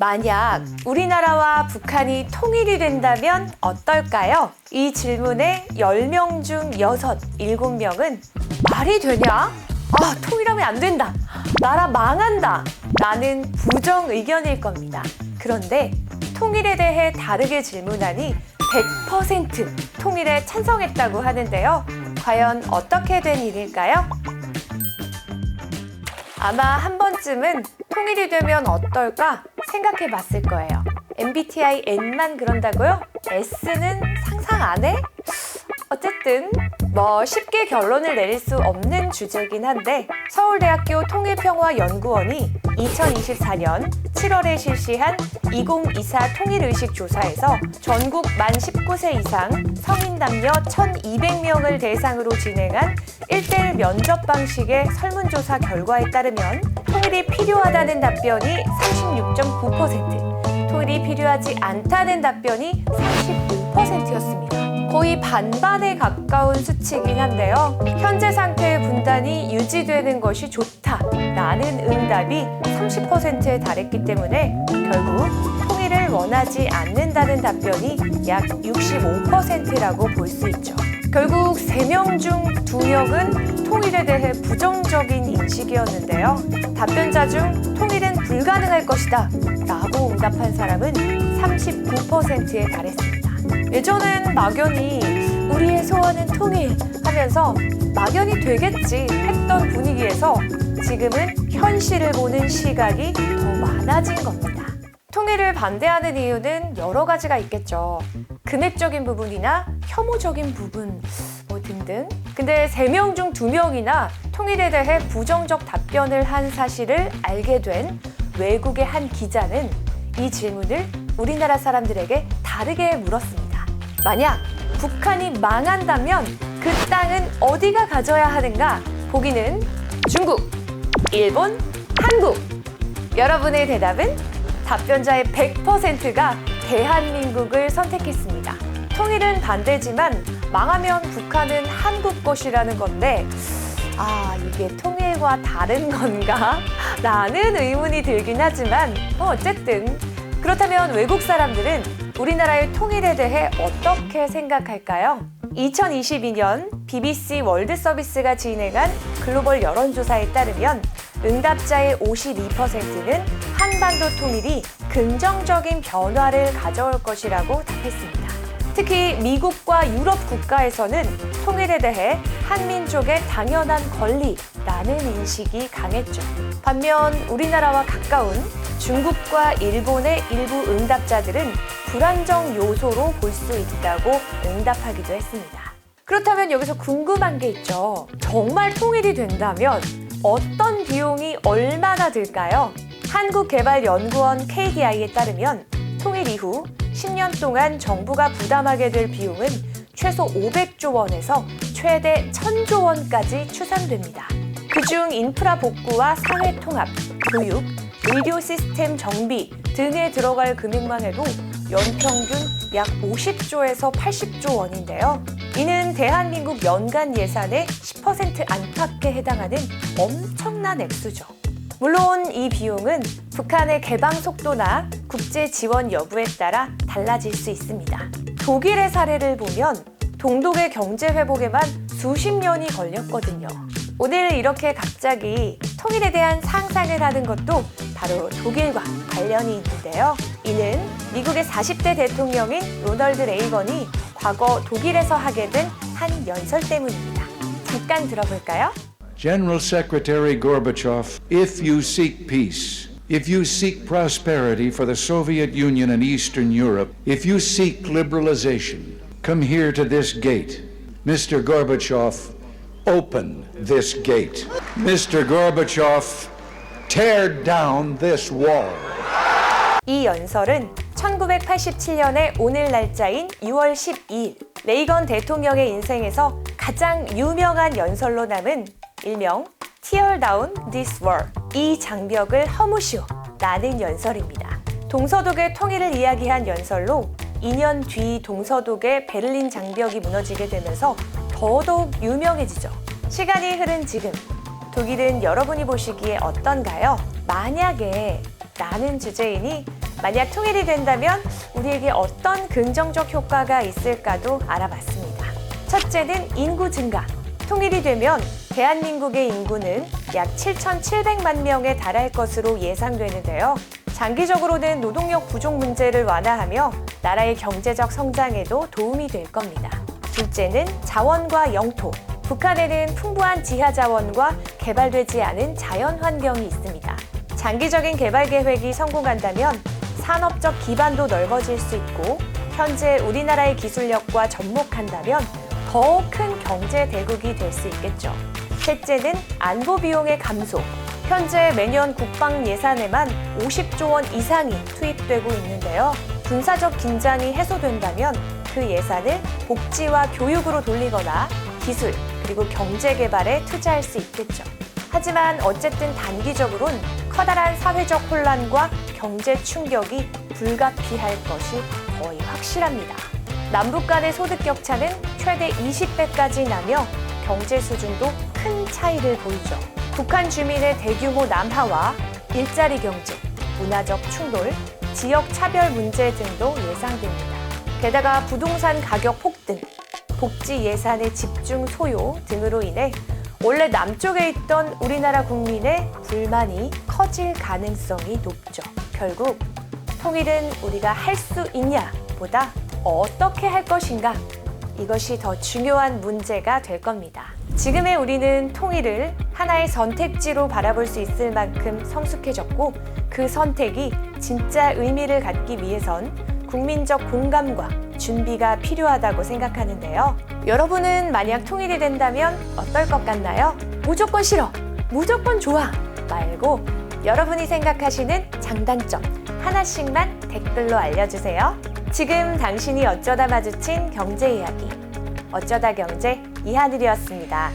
만약 우리나라와 북한이 통일이 된다면 어떨까요? 이 질문에 10명 중 6, 7명은 말이 되냐? 통일하면 안 된다. 나라 망한다. 라는 부정 의견일 겁니다. 그런데 통일에 대해 다르게 질문하니 100% 통일에 찬성했다고 하는데요. 과연 어떻게 된 일일까요? 아마 한 번쯤은 통일이 되면 어떨까 생각해 봤을 거예요. MBTI N만 그런다고요? S는 상상 안 해? 어쨌든 쉽게 결론을 내릴 수 없는 주제긴 한데 서울대학교 통일평화연구원이 2024년 7월에 실시한 2024 통일의식 조사에서 전국 만 19세 이상 성인 남녀 1,200명을 대상으로 진행한 1:1 면접 방식의 설문조사 결과에 따르면 통일이 필요하다는 답변이 36.9%, 통일이 필요하지 않다는 답변이 35%였습니다. 거의 반반에 가까운 수치이긴 한데요. 현재 상태의 분단이 유지되는 것이 좋다라는 응답이 30%에 달했기 때문에 결국 통일을 원하지 않는다는 답변이 약 65%라고 볼 수 있죠. 결국 3명 중 2명은 통일에 대해 부정적인 인식이었는데요. 답변자 중 통일은 불가능할 것이다 라고 응답한 사람은 39%에 달했습니다. 예전엔 막연히 우리의 소원은 통일 하면서 막연히 되겠지 했던 분위기에서 지금은 현실을 보는 시각이 더 많아진 겁니다. 통일을 반대하는 이유는 여러 가지가 있겠죠. 금액적인 부분이나 혐오적인 부분 등등. 근데 3명 중 2명이나 통일에 대해 부정적 답변을 한 사실을 알게 된 외국의 한 기자는 이 질문을 우리나라 사람들에게 다르게 물었습니다. 만약 북한이 망한다면 그 땅은 어디가 가져야 하는가? 보기는 중국, 일본, 한국. 여러분의 대답은? 답변자의 100%가 대한민국을 선택했습니다. 통일은 반대지만 망하면 북한은 한국 것이라는 건데 이게 통일과 다른 건가? 라는 의문이 들긴 하지만 어쨌든 그렇다면 외국 사람들은 우리나라의 통일에 대해 어떻게 생각할까요? 2022년 BBC 월드 서비스가 진행한 글로벌 여론조사에 따르면 응답자의 52%는 한반도 통일이 긍정적인 변화를 가져올 것이라고 답했습니다. 특히 미국과 유럽 국가에서는 통일에 대해 한민족의 당연한 권리라는 인식이 강했죠. 반면 우리나라와 가까운 중국과 일본의 일부 응답자들은 불안정 요소로 볼 수 있다고 응답하기도 했습니다. 그렇다면 여기서 궁금한 게 있죠. 정말 통일이 된다면 어떤 비용이 얼마나 들까요? 한국개발연구원 KDI에 따르면 통일 이후 10년 동안 정부가 부담하게 될 비용은 최소 500조 원에서 최대 1000조 원까지 추산됩니다. 그중 인프라 복구와 사회 통합, 교육, 의료 시스템 정비 등에 들어갈 금액만 해도 연평균 약 50조에서 80조 원인데요. 이는 대한민국 연간 예산의 10% 안팎에 해당하는 엄청난 액수죠. 물론 이 비용은 북한의 개방 속도나 국제 지원 여부에 따라 달라질 수 있습니다. 독일의 사례를 보면 동독의 경제 회복에만 수십 년이 걸렸거든요. 오늘 이렇게 갑자기 통일에 대한 상상을 하는 것도 바로 독일과 관련이 있는데요. 이는 미국의 40대 대통령인 로널드 레이건이 과거 독일에서 하게 된 한 연설 때문입니다. 잠깐 들어볼까요? General Secretary Gorbachev, if you seek peace, if you seek prosperity for the Soviet Union and Eastern Europe, if you seek liberalization, come here to this gate. Mr. Gorbachev, open this gate. Mr. Gorbachev, tear down this wall. 이 연설은 1987년의 오늘 날짜인 6월 12일 레이건 대통령의 인생에서 가장 유명한 연설로 남은 일명 Tear Down This Wall, 이 장벽을 허무시오 라는 연설입니다. 동서독의 통일을 이야기한 연설로 2년 뒤 동서독의 베를린 장벽이 무너지게 되면서 더더욱 유명해지죠. 시간이 흐른 지금 독일은 여러분이 보시기에 어떤가요? 만약에 라는 주제이니 만약 통일이 된다면 우리에게 어떤 긍정적 효과가 있을까도 알아봤습니다. 첫째는 인구 증가. 통일이 되면 대한민국의 인구는 약 7,700만 명에 달할 것으로 예상되는데요. 장기적으로는 노동력 부족 문제를 완화하며 나라의 경제적 성장에도 도움이 될 겁니다. 둘째는 자원과 영토. 북한에는 풍부한 지하 자원과 개발되지 않은 자연 환경이 있습니다. 장기적인 개발 계획이 성공한다면 산업적 기반도 넓어질 수 있고 현재 우리나라의 기술력과 접목한다면 더 큰 경제 대국이 될 수 있겠죠. 셋째는 안보 비용의 감소. 현재 매년 국방 예산에만 50조 원 이상이 투입되고 있는데요. 군사적 긴장이 해소된다면 그 예산을 복지와 교육으로 돌리거나 기술 그리고 경제 개발에 투자할 수 있겠죠. 하지만 어쨌든 단기적으론 커다란 사회적 혼란과 경제 충격이 불가피할 것이 거의 확실합니다. 남북 간의 소득 격차는 최대 20배까지 나며 경제 수준도 큰 차이를 보이죠. 북한 주민의 대규모 남하와 일자리 경쟁, 문화적 충돌, 지역 차별 문제 등도 예상됩니다. 게다가 부동산 가격 폭등, 복지 예산의 집중 소요 등으로 인해 원래 남쪽에 있던 우리나라 국민의 불만이 커질 가능성이 높죠. 결국 통일은 우리가 할 수 있냐 보다 어떻게 할 것인가 이것이 더 중요한 문제가 될 겁니다. 지금의 우리는 통일을 하나의 선택지로 바라볼 수 있을 만큼 성숙해졌고 그 선택이 진짜 의미를 갖기 위해선 국민적 공감과 준비가 필요하다고 생각하는데요. 여러분은 만약 통일이 된다면 어떨 것 같나요? 무조건 싫어, 무조건 좋아 말고 여러분이 생각하시는 장단점 하나씩만 댓글로 알려주세요. 지금 당신이 어쩌다 마주친 경제 이야기, 어쩌다 경제 이하늘이었습니다.